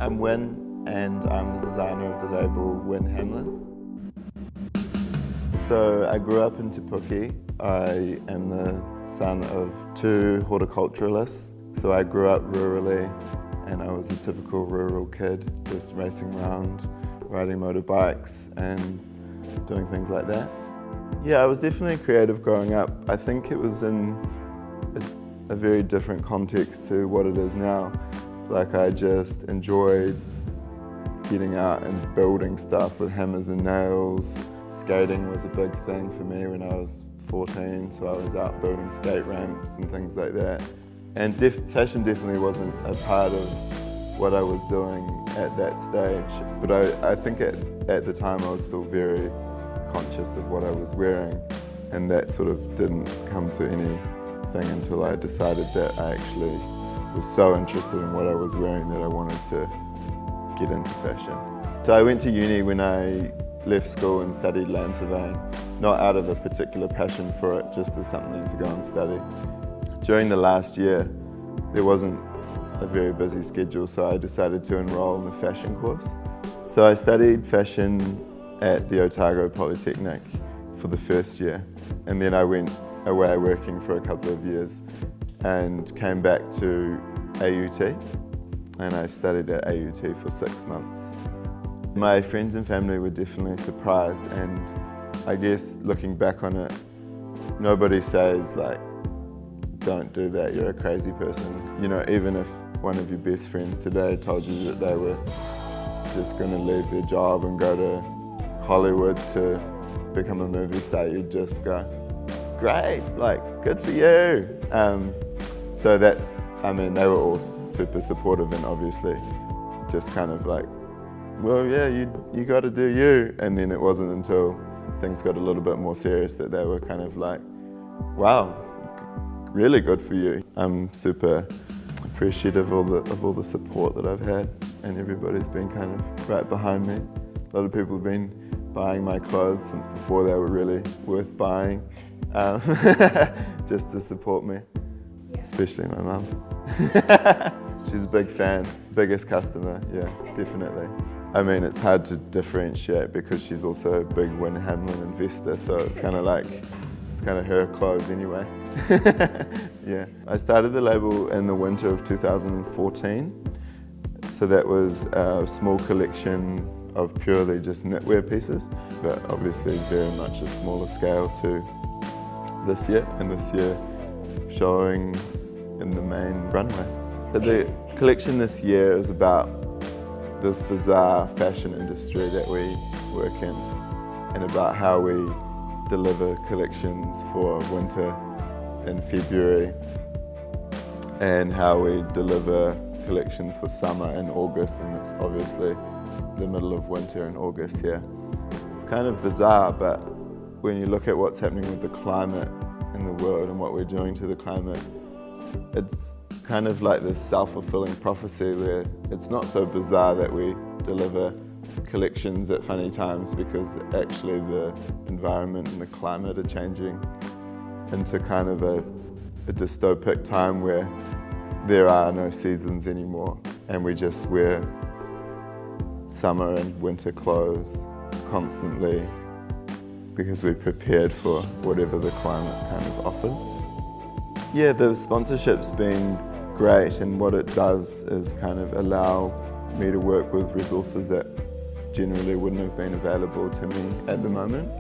I'm Wynn, and I'm the designer of the label Wynn Hamlyn. So I grew up in Te Puke. I am the son of two horticulturalists. So I grew up rurally, and I was a typical rural kid, just racing around, riding motorbikes and doing things like that. Yeah, I was definitely creative growing up. I think it was in a very different context to what it is now. Like, I just enjoyed getting out and building stuff with hammers and nails. Skating was a big thing for me when I was 14, so I was out building skate ramps and things like that. And fashion definitely wasn't a part of what I was doing at that stage. But I think at the time I was still very conscious of what I was wearing, and that sort of didn't come to anything until I decided that I actually was so interested in what I was wearing that I wanted to get into fashion. So I went to uni when I left school and studied land surveying, not out of a particular passion for it, just as something to go and study. During the last year, there wasn't a very busy schedule, so I decided to enroll in the fashion course. So I studied fashion at the Otago Polytechnic for the first year, and then I went away working for a couple of years and came back to AUT, and I studied at AUT for 6 months. My friends and family were definitely surprised, and I guess looking back on it, nobody says like, don't do that, you're a crazy person. You know, even if one of your best friends today told you that they were just going to leave their job and go to Hollywood to become a movie star, you'd just go, great, like, good for you. So that's, I mean, they were all super supportive and obviously just kind of like, well, yeah, you got to do you. And then it wasn't until things got a little bit more serious that they were kind of like, wow, really good for you. I'm super appreciative of all the support that I've had, and everybody's been kind of right behind me. A lot of people have been buying my clothes since before they were really worth buying, just to support me, especially my mum. She's a big fan, biggest customer, yeah, definitely. I mean, it's hard to differentiate because she's also a big Wynn Hamlyn investor, so it's kind of like, it's kind of her clothes anyway. Yeah. I started the label in the winter of 2014, so that was a small collection of purely just knitwear pieces, but obviously very much a smaller scale to this year, and this year showing in the main runway. The collection this year is about this bizarre fashion industry that we work in, and about how we deliver collections for winter in February, and how we deliver collections for summer in August, and it's obviously the middle of winter in August here. It's kind of bizarre, but when you look at what's happening with the climate in the world and what we're doing to the climate, it's kind of like this self-fulfilling prophecy where it's not so bizarre that we deliver collections at funny times, because actually the environment and the climate are changing into kind of a dystopic time where there are no seasons anymore, and we just wear summer and winter clothes constantly because we're prepared for whatever the climate kind of offers. Yeah, the sponsorship's been great, and what it does is kind of allow me to work with resources that generally wouldn't have been available to me at the moment.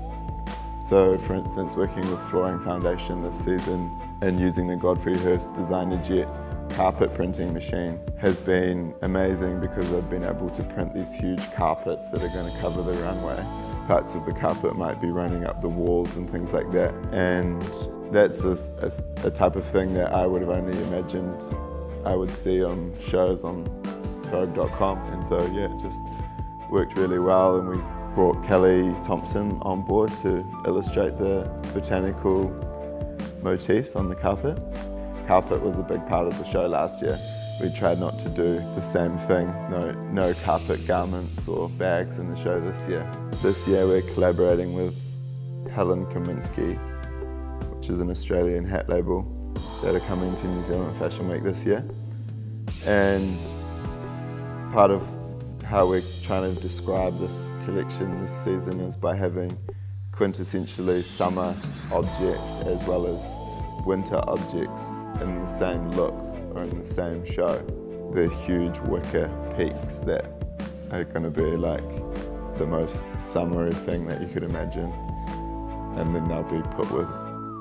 So, for instance, working with Flooring Foundation this season and using the Godfrey Hirst Designer Jet carpet printing machine has been amazing, because I've been able to print these huge carpets that are going to cover the runway. Parts of the carpet might be running up the walls and things like that, and that's a type of thing that I would have only imagined I would see on shows on Vogue.com. And so yeah, it just worked really well, and we brought Kelly Thompson on board to illustrate the botanical motifs on the carpet. Carpet was a big part of the show last year. We tried not to do the same thing, no carpet garments or bags in the show this year. This year we're collaborating with Helen Kaminsky, which is an Australian hat label, that are coming to New Zealand Fashion Week this year. And part of how we're trying to describe this collection this season is by having quintessentially summer objects as well as winter objects in the same look or in the same show. The huge wicker peaks that are going to be like the most summery thing that you could imagine, and then they'll be put with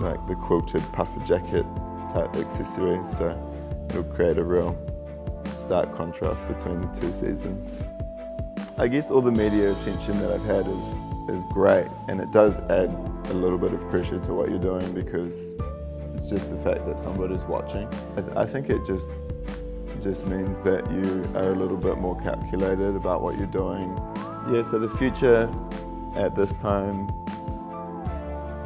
like the quilted puffer jacket type accessories, so it'll create a real stark contrast between the two seasons. I guess all the media attention that I've had is great, and it does add a little bit of pressure to what you're doing because it's just the fact that somebody's watching. I think it just means that you are a little bit more calculated about what you're doing. Yeah, so the future at this time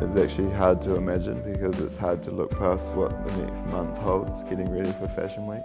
is actually hard to imagine because it's hard to look past what the next month holds, getting ready for Fashion Week.